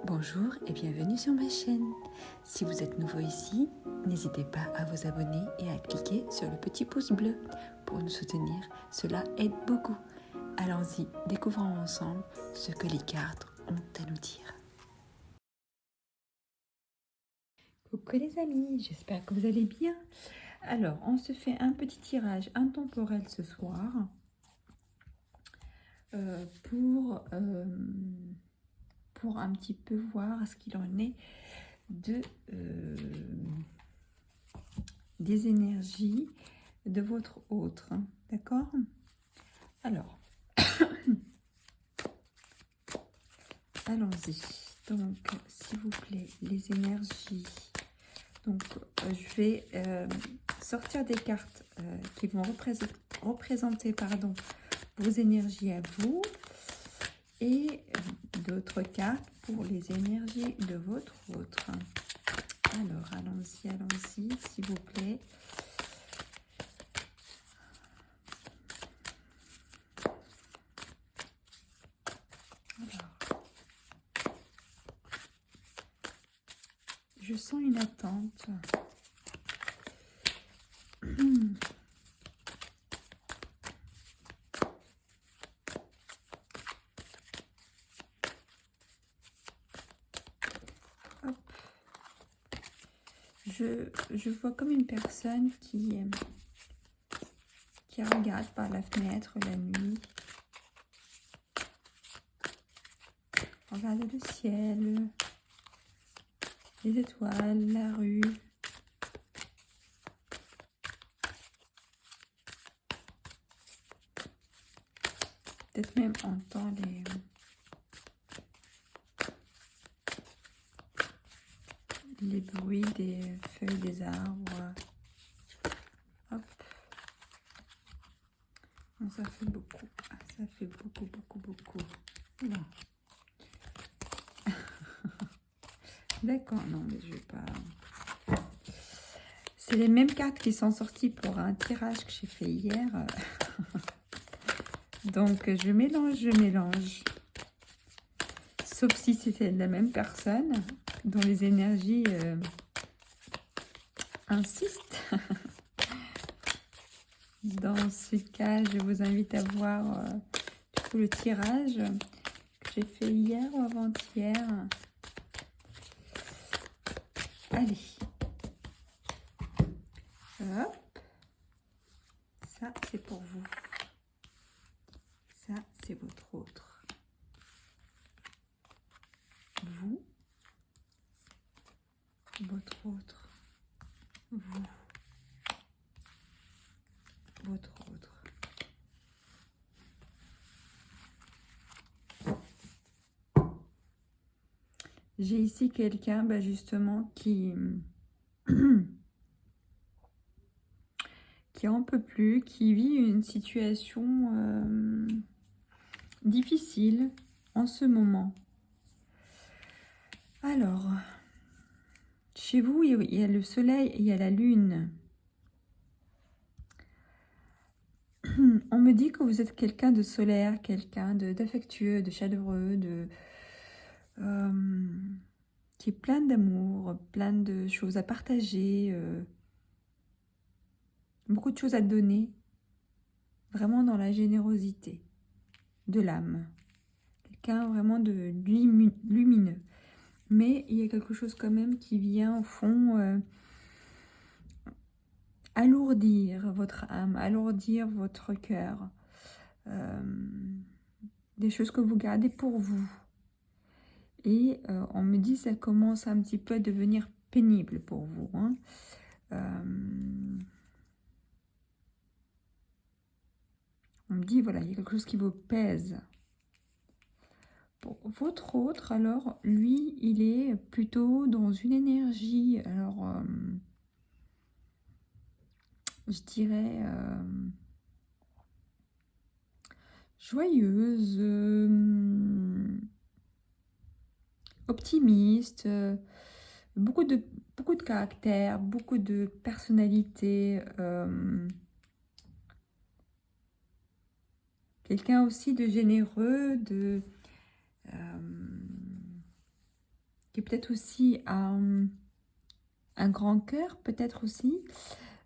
Bonjour et bienvenue sur ma chaîne. Si vous êtes nouveau ici, n'hésitez pas à vous abonner et à cliquer sur le petit pouce bleu pour nous soutenir. Cela aide beaucoup. Allons-y, découvrons ensemble ce que les cartes ont à nous dire. Coucou les amis, j'espère que vous allez bien. Alors, on se fait un petit tirage intemporel ce soir pour un petit peu voir ce qu'il en est des énergies de votre autre, d'accord? Alors, allons-y. Donc, s'il vous plaît, les énergies. Donc, je vais sortir des cartes qui vont représenter vos énergies à vous et d'autres cartes pour les énergies de votre autre. Alors, allons-y, s'il vous plaît. Alors, je sens une attente. Hop. Je vois comme une personne qui regarde par la fenêtre la nuit. Regarde le ciel, les étoiles, la rue. Peut-être même entend les bruits des feuilles des arbres. Hop. Non, ça fait beaucoup. Ça fait beaucoup. Là. D'accord, non, mais je vais pas... C'est les mêmes cartes qui sont sorties pour un tirage que j'ai fait hier. Donc, je mélange. Sauf si c'était la même personne dont les énergies insistent. Dans ce cas, je vous invite à voir le tirage que j'ai fait hier ou avant-hier. Allez. Hop. Ça, c'est pour vous. Ça, c'est votre autre. Vous. Votre autre. Vous. Votre autre. J'ai ici quelqu'un, justement, qui en peut plus, qui vit une situation difficile en ce moment. Alors, chez vous, il y a le soleil et il y a la lune. On me dit que vous êtes quelqu'un de solaire, quelqu'un d'affectueux, de chaleureux, qui est plein d'amour, plein de choses à partager, beaucoup de choses à donner, vraiment dans la générosité de l'âme. Quelqu'un vraiment de lumineux. Mais il y a quelque chose quand même qui vient au fond alourdir votre âme, alourdir votre cœur. Des choses que vous gardez pour vous. Et on me dit que ça commence un petit peu à devenir pénible pour vous. Hein. On me dit, voilà, il y a quelque chose qui vous pèse. Pour votre autre, alors, lui, il est plutôt dans une énergie, alors, je dirais, joyeuse, optimiste, beaucoup de caractère, beaucoup de personnalité, quelqu'un aussi de généreux, qui est peut-être aussi un grand cœur, peut-être aussi,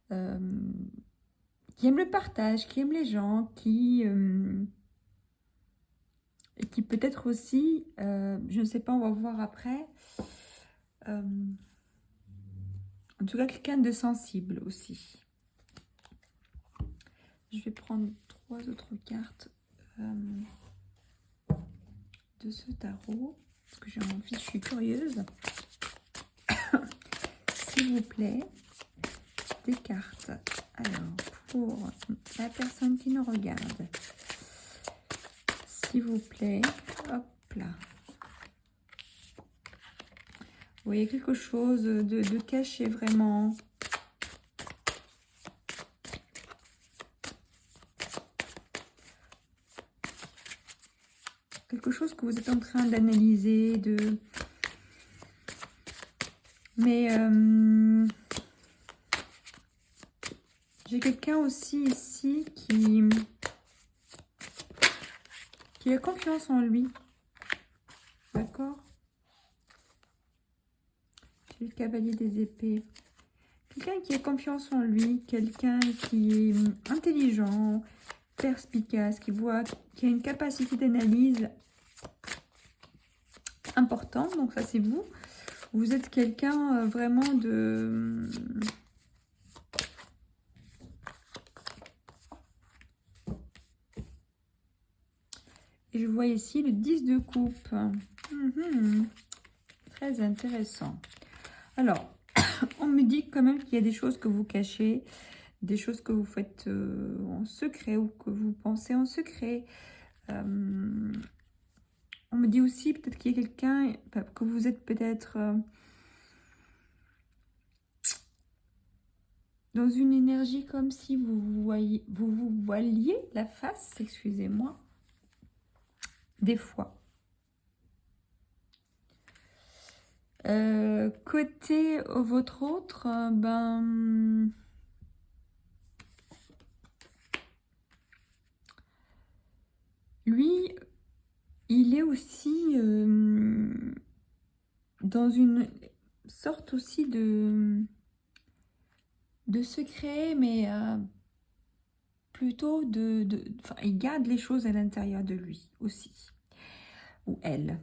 qui aime le partage, qui aime les gens, qui peut-être aussi, je ne sais pas, on va voir après, en tout cas quelqu'un de sensible aussi. Je vais prendre 3 autres cartes de ce tarot, parce que j'ai envie, je suis curieuse. S'il vous plaît, des cartes. Alors, pour la personne qui nous regarde, s'il vous plaît, hop là. Vous voyez quelque chose de caché vraiment. Quelque chose que vous êtes en train d'analyser, mais j'ai quelqu'un aussi ici qui a confiance en lui. D'accord? J'ai le cavalier des épées. Quelqu'un qui a confiance en lui, quelqu'un qui est intelligent, perspicace, qui a une capacité d'analyse importante. Donc ça, c'est vous. Vous êtes quelqu'un vraiment de... Et je vois ici le 10 de coupe. Très intéressant. Alors, on me dit quand même qu'il y a des choses que vous cachez, des choses que vous faites en secret ou que vous pensez en secret. On me dit aussi peut-être qu'il y a quelqu'un, que vous êtes peut-être dans une énergie comme si vous voiliez la face, excusez-moi, des fois. Côté votre autre, lui, il est aussi dans une sorte aussi de secret, mais plutôt il garde les choses à l'intérieur de lui aussi, ou elle.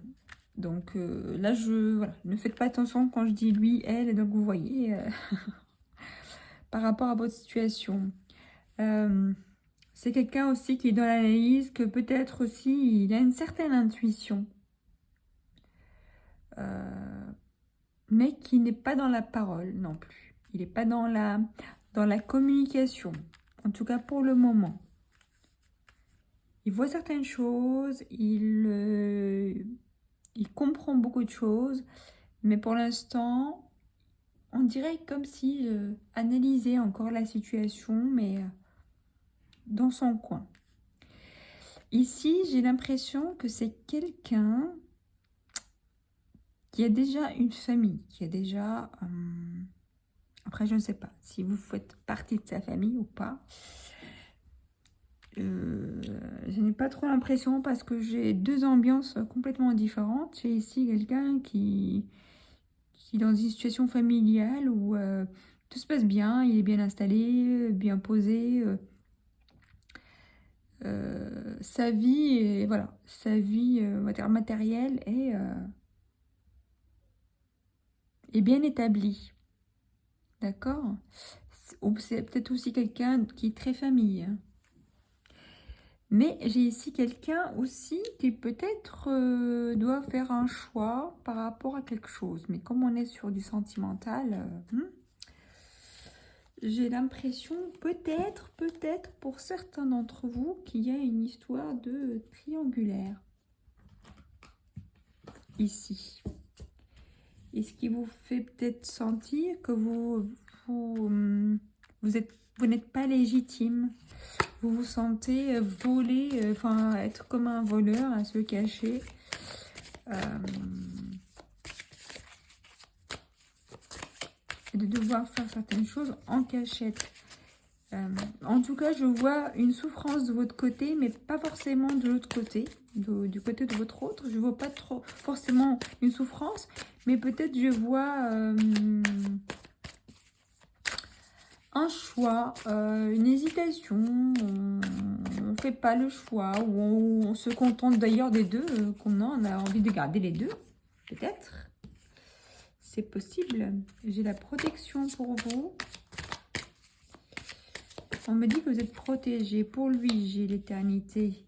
Donc là, voilà, ne faites pas attention quand je dis lui, elle, donc vous voyez, par rapport à votre situation. C'est quelqu'un aussi qui est dans l'analyse, que peut-être aussi, il a une certaine intuition. Mais qui n'est pas dans la parole non plus. Il n'est pas dans la communication, en tout cas pour le moment. Il voit certaines choses, il comprend beaucoup de choses, mais pour l'instant, on dirait comme s'il analysait encore la situation, mais dans son coin. Ici, j'ai l'impression que c'est quelqu'un qui a déjà une famille, qui a déjà... après, je ne sais pas si vous faites partie de sa famille ou pas. Je n'ai pas trop l'impression parce que j'ai deux ambiances complètement différentes. J'ai ici quelqu'un qui est dans une situation familiale où tout se passe bien, il est bien installé, bien posé. Sa vie, voilà, sa vie on va dire matérielle est bien établie. D'accord? C'est peut-être aussi quelqu'un qui est très famille. Mais j'ai ici quelqu'un aussi qui peut-être doit faire un choix par rapport à quelque chose. Mais comme on est sur du sentimental, j'ai l'impression peut-être pour certains d'entre vous qu'il y a une histoire de triangulaire. Ici. Et ce qui vous fait peut-être sentir que vous n'êtes pas légitime. Vous vous sentez voler, enfin être comme un voleur, à se cacher. Et de devoir faire certaines choses en cachette. En tout cas, je vois une souffrance de votre côté, mais pas forcément de l'autre côté, du côté de votre autre. Je ne vois pas trop forcément une souffrance, Mais peut-être je vois un choix, une hésitation, on fait pas le choix, ou on se contente d'ailleurs des deux qu'on a, on a envie de garder les deux, peut-être. C'est possible. J'ai la protection pour vous. On me dit que vous êtes protégé. Pour lui, j'ai l'éternité.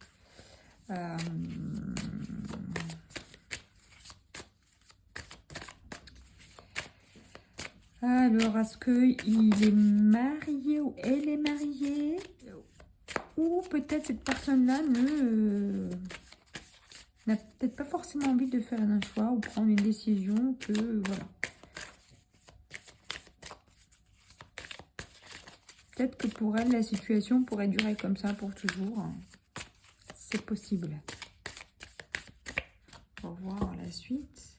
Alors, est-ce qu'il est marié ou elle est mariée? Ou peut-être cette personne-là n'a peut-être pas forcément envie de faire un choix ou prendre une décision que, voilà. Peut-être que pour elle, la situation pourrait durer comme ça pour toujours. C'est possible. On va voir la suite.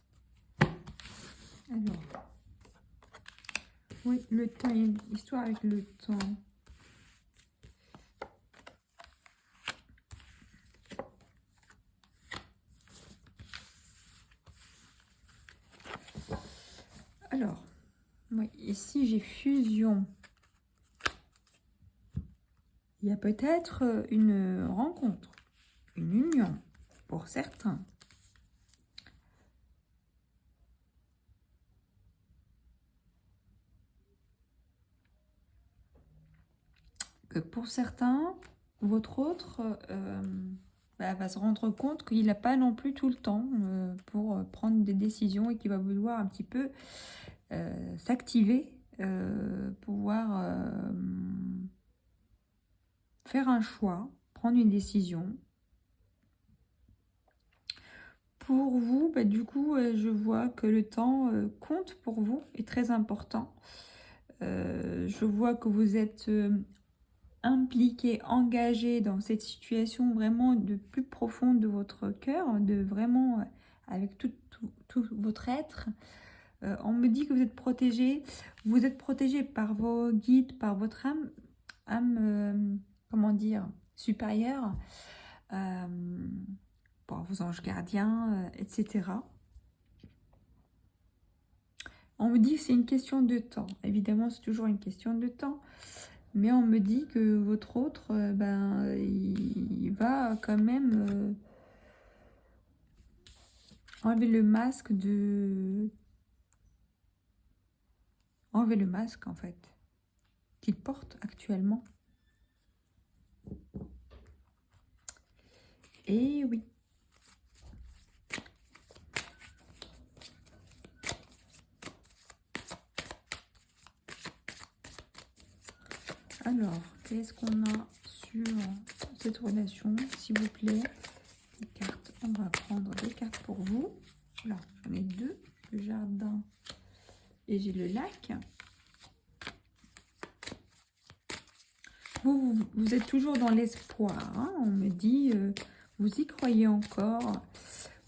Alors, oui, le temps, il y a une histoire avec le temps. Alors, oui, ici j'ai fusion. Il y a peut-être une rencontre, une union pour certains. Pour certains, votre autre va se rendre compte qu'il n'a pas non plus tout le temps pour prendre des décisions et qu'il va vouloir un petit peu s'activer, pouvoir faire un choix, prendre une décision. Pour vous, du coup, je vois que le temps compte pour vous, est très important. Je vois que vous êtes impliqué, engagé dans cette situation vraiment de plus profonde de votre cœur, de vraiment avec tout votre être. On me dit que vous êtes protégé par vos guides, par votre âme comment dire, supérieure, par vos anges gardiens, etc. On me dit que c'est une question de temps. Évidemment, c'est toujours une question de temps. Mais on me dit que votre autre, il va quand même enlever le masque enlever le masque, en fait, qu'il porte actuellement. Et oui. Alors, qu'est-ce qu'on a sur cette relation, s'il vous plaît? Les cartes, on va prendre des cartes pour vous. Là, j'en ai deux, le jardin et j'ai le lac. Vous êtes toujours dans l'espoir, hein. On me dit, vous y croyez encore,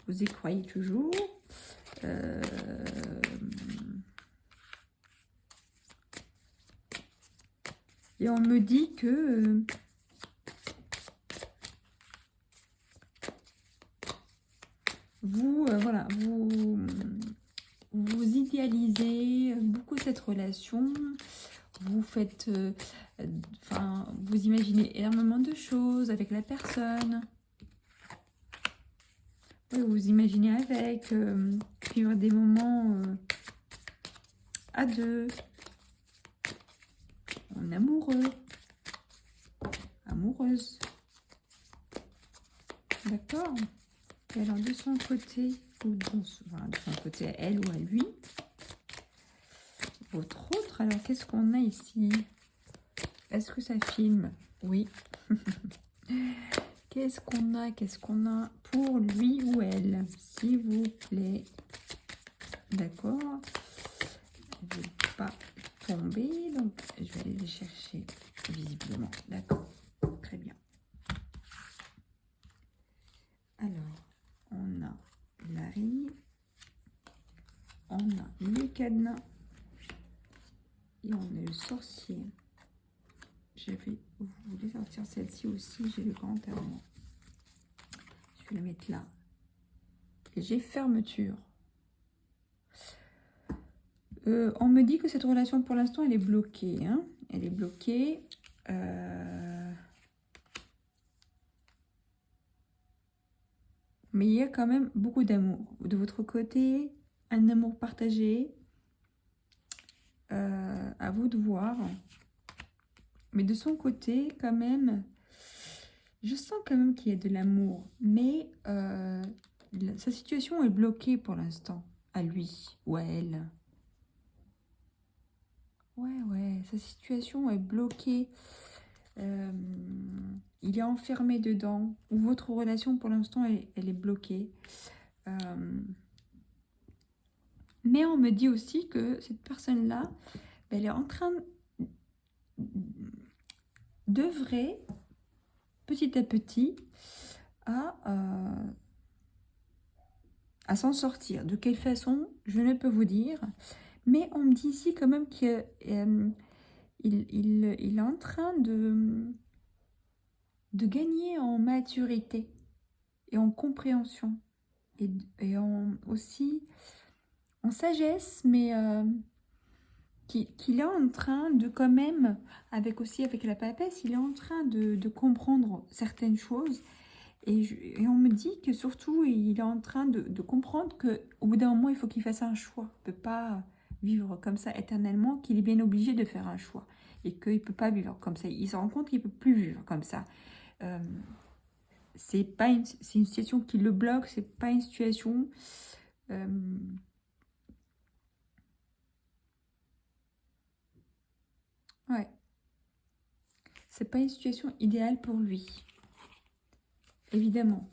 vous y croyez toujours. Et on me dit que vous, voilà, vous idéalisez beaucoup cette relation. Vous faites, vous imaginez énormément de choses avec la personne. Vous imaginez avec, vivre des moments à deux, en amoureux, amoureuse. D'accord? Et alors de son côté, ou de son côté à elle ou à lui, votre autre, alors qu'est-ce qu'on a ici? Est-ce que ça filme? Oui. Qu'est-ce qu'on a pour lui ou elle, s'il vous plaît? D'accord. Je ne vais pas tomber, donc je vais aller les chercher visiblement. D'accord. Très bien. Alors, on a Larry, on a le cadenas et on a le sorcier. Vous voulez sortir celle-ci aussi, j'ai le grand amour. Je vais la mettre là. Et j'ai fermeture. On me dit que cette relation, pour l'instant, elle est bloquée. Hein, elle est bloquée. Mais il y a quand même beaucoup d'amour. De votre côté, un amour partagé. À vous de voir. Mais de son côté, quand même, je sens quand même qu'il y a de l'amour. Mais sa situation est bloquée pour l'instant. À lui ou à elle. Ouais, sa situation est bloquée. Il est enfermé dedans. Ou votre relation, pour l'instant, elle est bloquée. Mais on me dit aussi que cette personne-là, elle est en train d'œuvrer petit à petit à s'en sortir. De quelle façon, je ne peux vous dire. Mais on me dit ici quand même qu'il est en train de gagner en maturité et en compréhension. Et aussi en sagesse, mais qu'il est en train de quand même, avec la papesse, il est en train de comprendre certaines choses. Et on me dit que surtout, il est en train de comprendre qu'au bout d'un moment, il faut qu'il fasse un choix. Il ne peut pas vivre comme ça éternellement, qu'il est bien obligé de faire un choix. Et qu'il ne peut pas vivre comme ça. Il se rend compte qu'il ne peut plus vivre comme ça. C'est une situation qui le bloque, c'est pas une situation... ouais. C'est pas une situation idéale pour lui. Évidemment.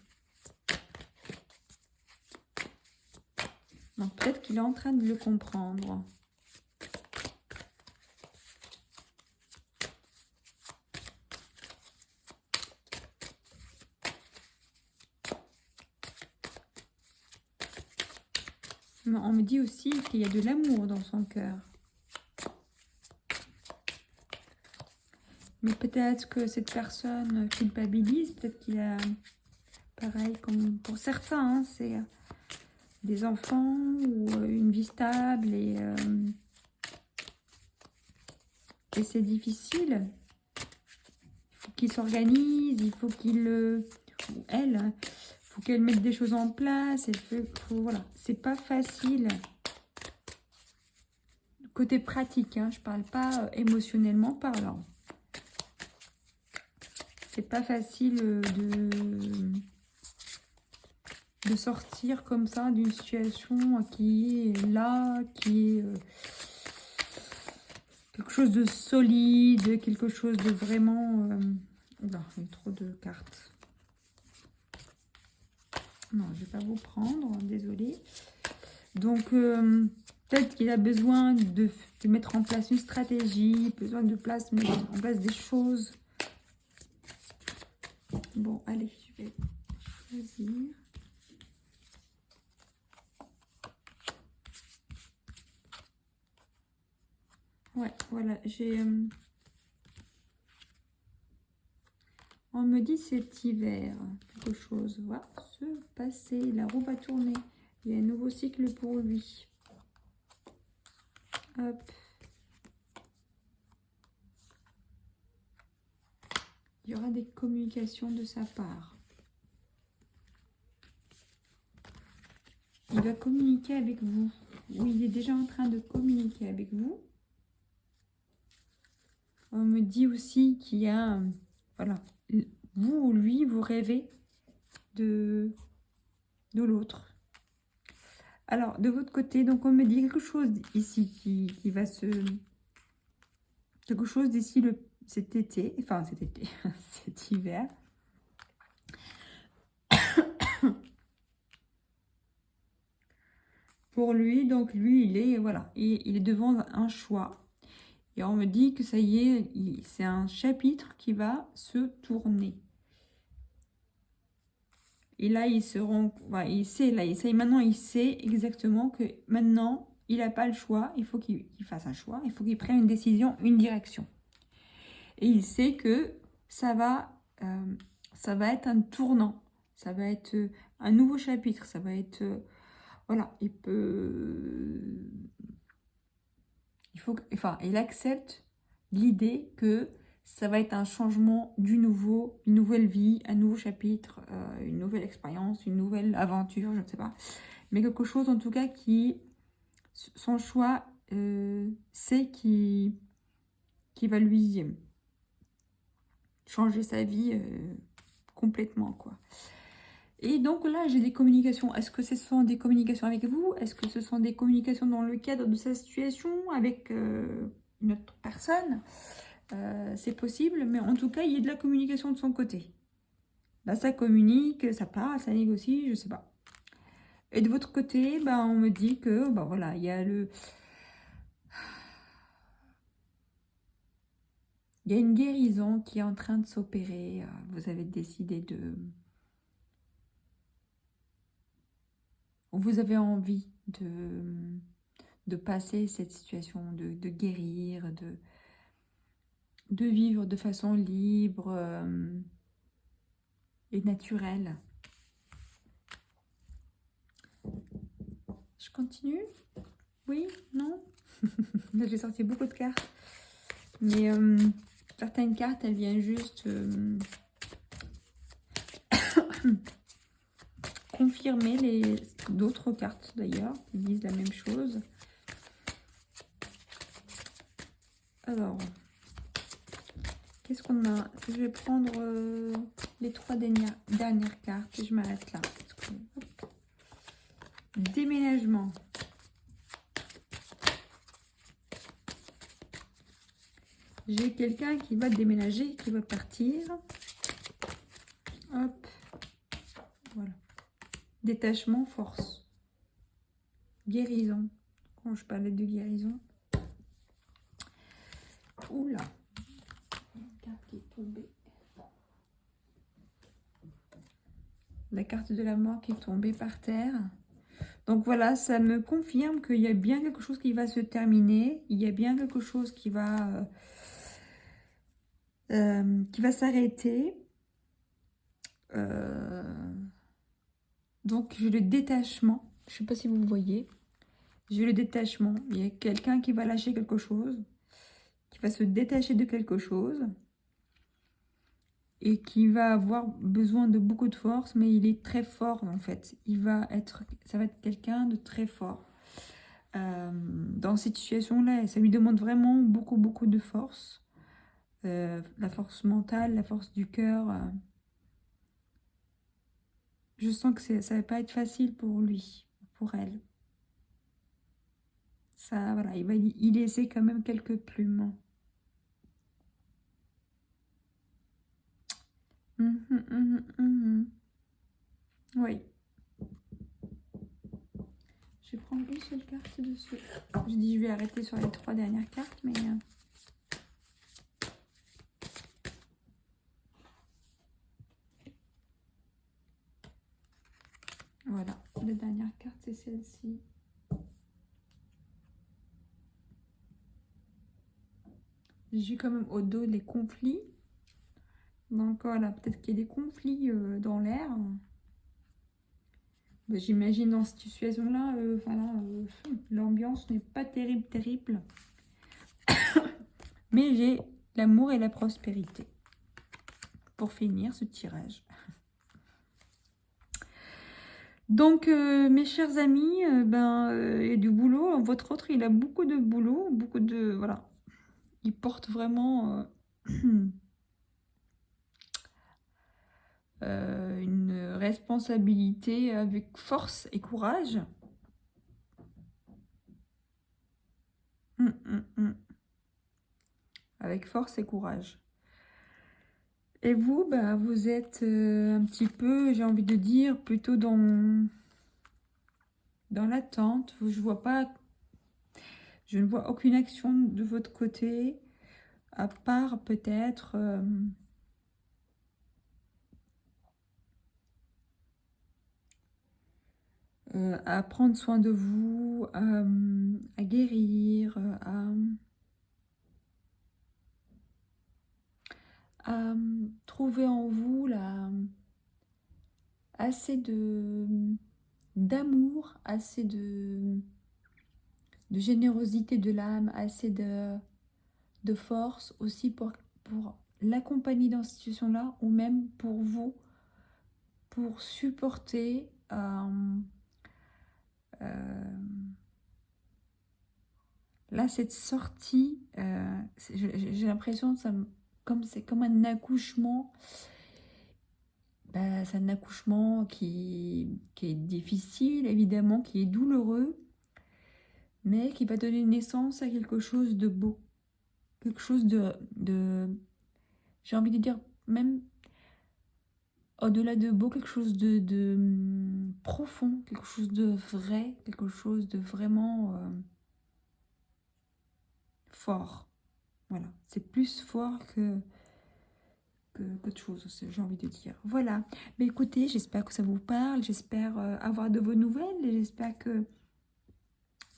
Donc peut-être qu'il est en train de le comprendre. Mais on me dit aussi qu'il y a de l'amour dans son cœur. Mais peut-être que cette personne culpabilise, peut-être qu'il a, pareil comme pour certains, hein, c'est des enfants ou une vie stable et c'est difficile. Il faut qu'il s'organise, il faut qu'il, ou elle, hein, faut qu'elle mette des choses en place. Voilà, c'est pas facile. Côté pratique, hein, je parle pas émotionnellement parlant. C'est pas facile de sortir comme ça d'une situation qui est là, qui est quelque chose de solide, quelque chose de vraiment... Oula, il y a trop de cartes. Non, je ne vais pas vous prendre, désolée. Donc, peut-être qu'il a besoin de mettre en place une stratégie, besoin de mettre en place des choses. Bon, allez, je vais choisir. Ouais, voilà, j'ai... on me dit cet hiver, quelque chose va se passer, la roue va tourner. Il y a un nouveau cycle pour lui. Hop. Il y aura des communications de sa part. Il va communiquer avec vous. Oui, il est déjà en train de communiquer avec vous. On me dit aussi qu'il y a... voilà. Vous ou lui, vous rêvez de l'autre. Alors, de votre côté, donc on me dit quelque chose ici qui va se... quelque chose d'ici cet été, enfin cet été, cet hiver. Pour lui, donc lui, il est, voilà, il est devant un choix. Et on me dit que ça y est, c'est un chapitre qui va se tourner. Et là, il sait, maintenant, il sait exactement que maintenant, il n'a pas le choix. Il faut qu'il fasse un choix. Il faut qu'il prenne une décision, une direction. Et il sait que ça va être un tournant. Ça va être un nouveau chapitre. Ça va être... voilà, il peut... enfin, il accepte l'idée que ça va être un changement du nouveau, une nouvelle vie, un nouveau chapitre, une nouvelle expérience, une nouvelle aventure, je ne sais pas. Mais quelque chose en tout cas qui, son choix, c'est qui va lui changer sa vie complètement, quoi. Et donc là, j'ai des communications. Est-ce que ce sont des communications avec vous? Est-ce que ce sont des communications dans le cadre de sa situation avec une autre personne? C'est possible, mais en tout cas, il y a de la communication de son côté. Là, ça communique, ça parle, ça négocie, je sais pas. Et de votre côté, ben, on me dit que, ben voilà, il y a il y a une guérison qui est en train de s'opérer. Vous avez décidé vous avez envie de passer cette situation, de guérir, de vivre de façon libre et naturelle. Je continue? Oui? Non? Là, j'ai sorti beaucoup de cartes. Mais certaines cartes, elles viennent juste confirmer d'autres cartes, d'ailleurs, qui disent la même chose. Alors, qu'est-ce qu'on a? Je vais prendre les 3 dernières cartes et je m'arrête là. Déménagement. J'ai quelqu'un qui va déménager, qui va partir. Hop. Voilà. Détachement, force. Guérison. Quand je parlais de guérison. Oula. Une carte qui est tombée. La carte de la mort qui est tombée par terre. Donc voilà, ça me confirme qu'il y a bien quelque chose qui va se terminer. Il y a bien quelque chose qui va s'arrêter. Donc j'ai le détachement. Je ne sais pas si vous me voyez. J'ai le détachement. Il y a quelqu'un qui va lâcher quelque chose, qui va se détacher de quelque chose et qui va avoir besoin de beaucoup de force, mais il est très fort en fait. Ça va être quelqu'un de très fort. Dans cette situation-là, ça lui demande vraiment beaucoup, beaucoup de force. La force mentale, la force du cœur. Je sens que ça va pas être facile pour lui, pour elle. Ça, voilà, il va y laisser quand même quelques plumes. Oui. Je vais prendre une seule carte dessus. Je dis je vais arrêter sur les 3 dernières cartes, mais... Voilà, la dernière carte, c'est celle-ci. J'ai quand même au dos les conflits. Donc voilà, peut-être qu'il y a des conflits dans l'air. Ben, j'imagine dans cette situation-là, voilà, l'ambiance n'est pas terrible, terrible. Mais j'ai l'amour et la prospérité. Pour finir ce tirage. Donc, mes chers amis, il y a du boulot. Votre autre, il a beaucoup de boulot, beaucoup de... Voilà. Il porte vraiment une responsabilité avec force et courage. Avec force et courage. Et vous, vous êtes un petit peu, j'ai envie de dire, plutôt dans l'attente. Je ne vois aucune action de votre côté, à part peut-être à prendre soin de vous, à guérir, à trouver en vous assez d'amour, assez générosité de l'âme, assez de force aussi pour l'accompagner dans cette situation-là, ou même pour vous, pour supporter là cette sortie. J'ai l'impression que c'est comme un accouchement. C'est un accouchement qui est difficile, évidemment, qui est douloureux, mais qui va donner naissance à quelque chose de beau, quelque chose de j'ai envie de dire, même au-delà de beau, quelque chose de profond, quelque chose de vrai, quelque chose de vraiment fort. Voilà, c'est plus fort qu'autre chose, j'ai envie de dire. Voilà, mais écoutez, j'espère que ça vous parle, j'espère avoir de vos nouvelles, et j'espère que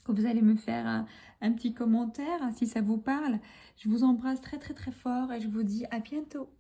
vous allez me faire un petit commentaire si ça vous parle. Je vous embrasse très très très fort et je vous dis à bientôt.